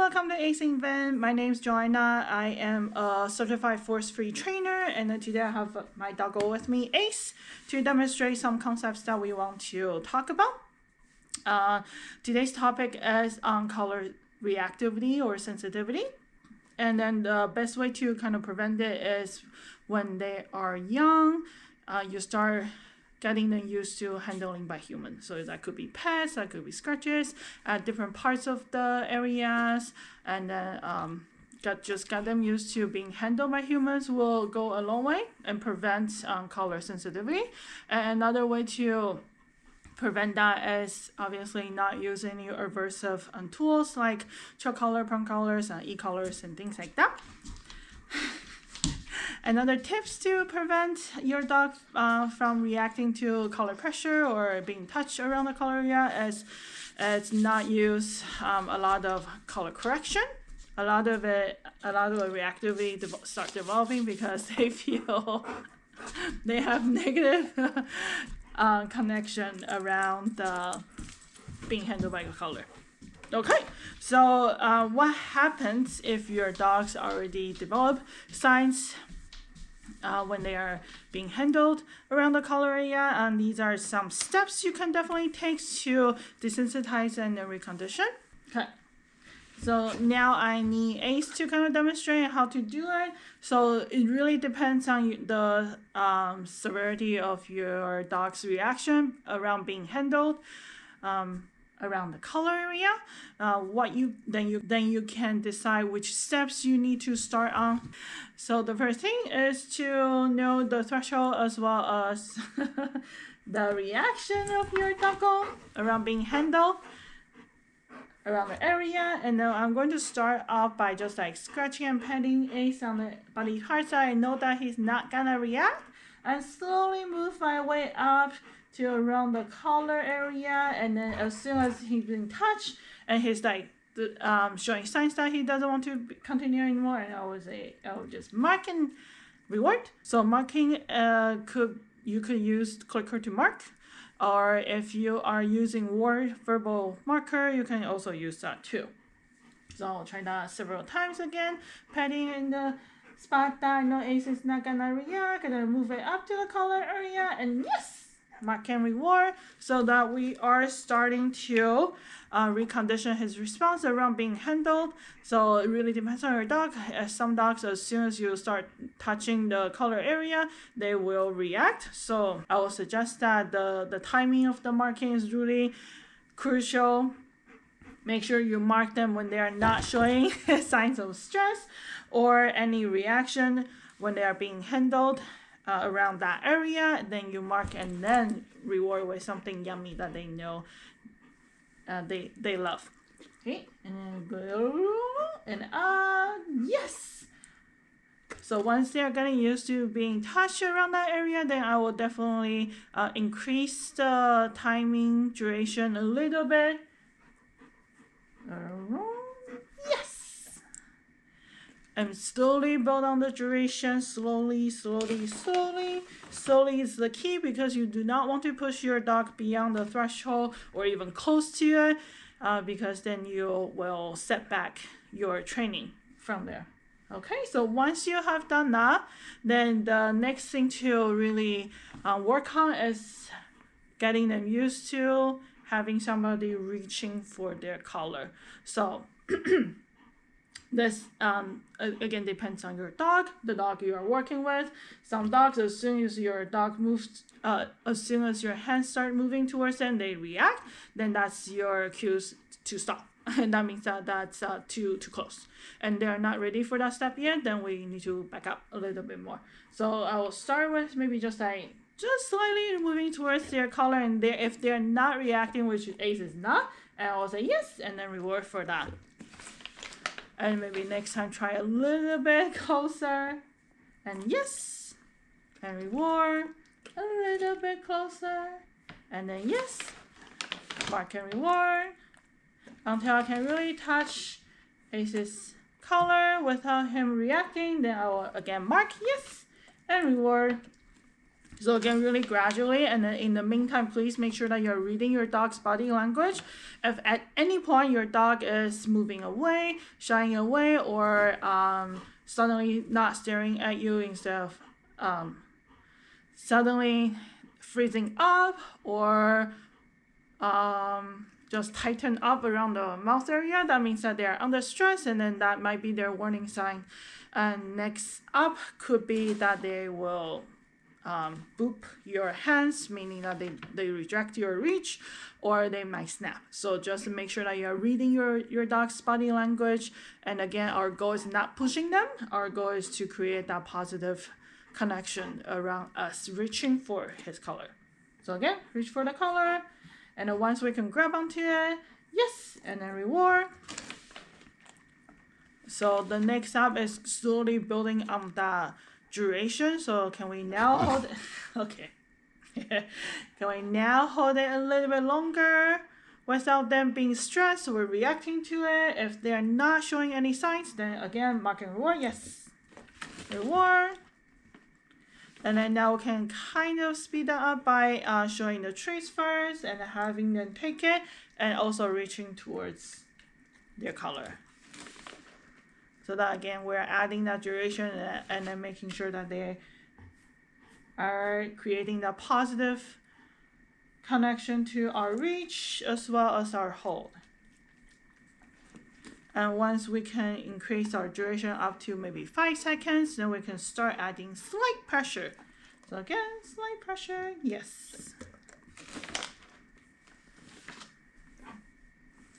welcome to aceinvan. My name is Joanna. I am a certified force-free trainer, and then today I have my doggo with me, Ace, to demonstrate some concepts that we want to talk about. Today's topic is on color reactivity or sensitivity, and then the best way to kind of prevent it is when they are young, you start getting them used to handling by humans. So that could be pets, that could be scratches at different parts of the areas, and then just get them used to being handled by humans will go a long way and prevent color sensitivity. And another way to prevent that is obviously not use any aversive tools like chalk color, perm colors, e-colors, and things like that. Another tips to prevent your dog from reacting to color pressure or being touched around the color area is not use a lot of color correction. A lot of reactivity start developing because they feel they have negative connection around the being handled by the color. Okay, so what happens if your dogs already develop signs when they are being handled around the color area? And these are some steps you can definitely take to desensitize and recondition. Okay, so now I need Ace to kind of demonstrate how to do it. So it really depends on the severity of your dog's reaction around being handled around the color area. Then you can decide which steps you need to start on. So the first thing is to know the threshold as well as the reaction of your doggo around being handled around the area. And then I'm going to start off by just like scratching and patting Ace on the body part so I know that he's not gonna react, and slowly move my way up to around the collar area. And then as soon as he's being touched and he's like showing signs that he doesn't want to continue anymore, and I would just mark and reward. So marking you could use clicker to mark, or if you are using verbal marker, you can also use that too. So I'll try that several times again, patting in the spot that I know Ace is not gonna react, and then move it up to the collar area, and yes, mark and reward, so that we are starting to recondition his response around being handled. So it really depends on your dog. Some dogs, as soon as you start touching the collar area, they will react. So I will suggest that the timing of the marking is really crucial. Make sure you mark them when they are not showing signs of stress or any reaction when they are being handled around that area. Then you mark and then reward with something yummy that they know they love. Okay, and then go and yes. So once they are getting used to being touched around that area, then I will definitely increase the timing duration a little bit. Yes. And slowly build on the duration. Slowly is the key, because you do not want to push your dog beyond the threshold or even close to it, because then you will set back your training from there. Okay, so once you have done that, then the next thing to really work on is getting them used to having somebody reaching for their collar. So this again depends on your dog, the dog you are working with. Some dogs, as soon as your dog moves, as soon as your hands start moving towards them, they react. Then that's your cues to stop, and that means that that's too close, and they're not ready for that step yet. Then we need to back up a little bit more. So I will start with maybe just slightly moving towards their collar, and if they're not reacting, which Ace is not, and I will say yes, and then reward for that. And maybe next time try a little bit closer, and yes, and reward a little bit closer, and then yes, mark and reward until I can really touch Ace's collar without him reacting. Then I will again mark yes and reward So again, really gradually, and then in the meantime, please make sure that you're reading your dog's body language. If at any point your dog is moving away, shying away, or suddenly not staring at you instead of suddenly freezing up, or just tighten up around the mouth area, that means that they are under stress, and then that might be their warning sign. And next up could be that they will boop your hands, meaning that they reject your reach, or they might snap. So just make sure that you're reading your dog's body language. And again, our goal is not pushing them. Our goal is to create that positive connection around us reaching for his collar. So again, reach for the collar, and then once we can grab onto it, yes, and then reward. So the next step is slowly building on the duration. So can we now hold it? Okay. Can we now hold it a little bit longer without them being stressed or reacting to it? If they're not showing any signs, then again, mark and reward. Yes. Reward. And then now we can kind of speed that up by showing the treats first and having them take it, and also reaching towards their collar. So that again, we're adding that duration and then making sure that they are creating that positive connection to our reach as well as our hold. And once we can increase our duration up to maybe 5 seconds, then we can start adding slight pressure. So again, slight pressure, yes.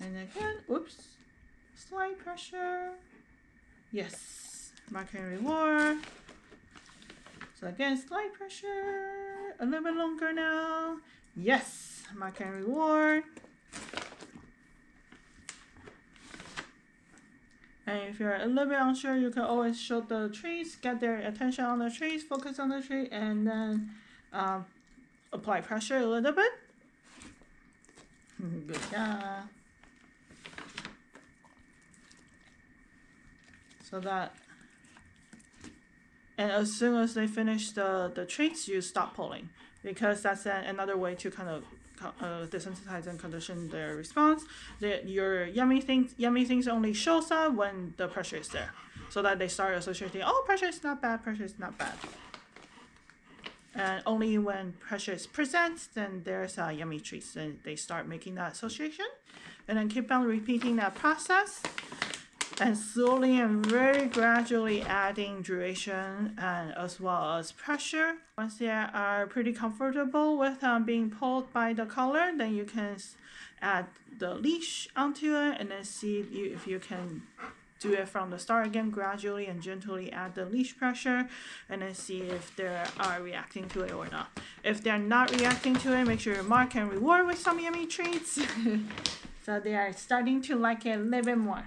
And again, oops, slight pressure. Yes, mark and reward. So again, slight pressure, a little bit longer now. Yes, mark and reward. And if you're a little bit unsure, you can always show the trees, get their attention on the trees, focus on the tree, and then apply pressure a little bit. Good job. So that, and as soon as they finish the treats, you stop pulling, because that's another way to kind of desensitize and condition their response. Your yummy things only shows up when the pressure is there, so that they start associating, oh, pressure is not bad, pressure is not bad. And only when pressure is present, then there's yummy treats, and they start making that association. And then keep on repeating that process, and slowly and very gradually adding duration and as well as pressure. Once they are pretty comfortable with being pulled by the collar, then you can add the leash onto it, and then see if you can do it from the start again, gradually and gently add the leash pressure, and then see if they are reacting to it or not. If they're not reacting to it, make sure you mark and reward with some yummy treats. So they are starting to like it a little bit more.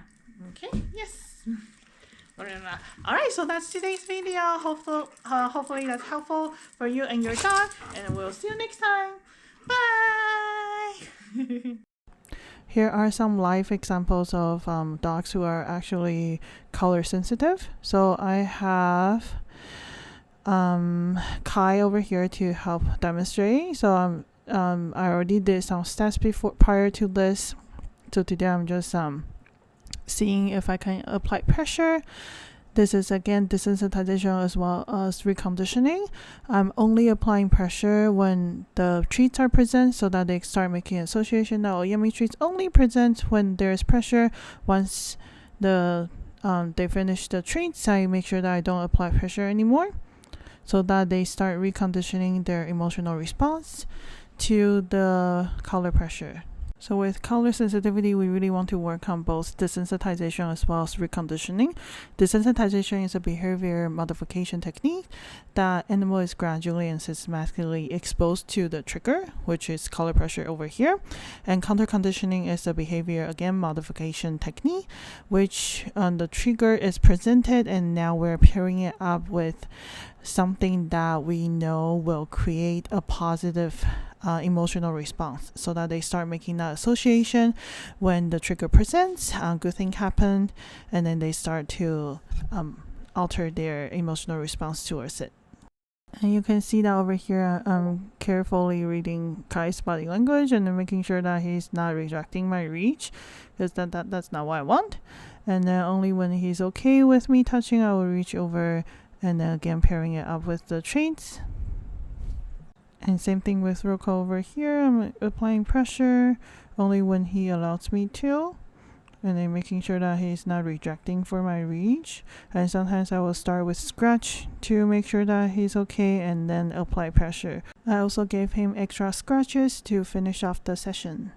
Okay, yes. Alright, so that's today's video. Hopefully that's helpful for you and your dog, and we'll see you next time. Bye! Here are some live examples of dogs who are actually color sensitive. So I have Kai over here to help demonstrate. So I already did some steps prior to this. So today I'm just seeing if I can apply pressure. This is again desensitization as well as reconditioning. I'm only applying pressure when the treats are present, so that they start making association. Now yummy treats only present when there's pressure. Once they finish the treats, I make sure that I don't apply pressure anymore, so that they start reconditioning their emotional response to the color pressure. So with color sensitivity, we really want to work on both desensitization as well as reconditioning. Desensitization is a behavior modification technique that animal is gradually and systematically exposed to the trigger, which is color pressure over here. And counter conditioning is a behavior, again, modification technique, which the trigger is presented, and now we're pairing it up with something that we know will create a positive emotional response, so that they start making that association when the trigger presents, good thing happened, and then they start to alter their emotional response towards it. And you can see that over here, I'm carefully reading Kai's body language and then making sure that he's not rejecting my reach, because that's not what I want. And then only when he's okay with me touching, I will reach over, and then again pairing it up with the traits. And same thing with Roko over here. I'm applying pressure only when he allows me to, and then making sure that he's not rejecting for my reach. And sometimes I will start with scratch to make sure that he's okay, and then apply pressure. I also gave him extra scratches to finish off the session.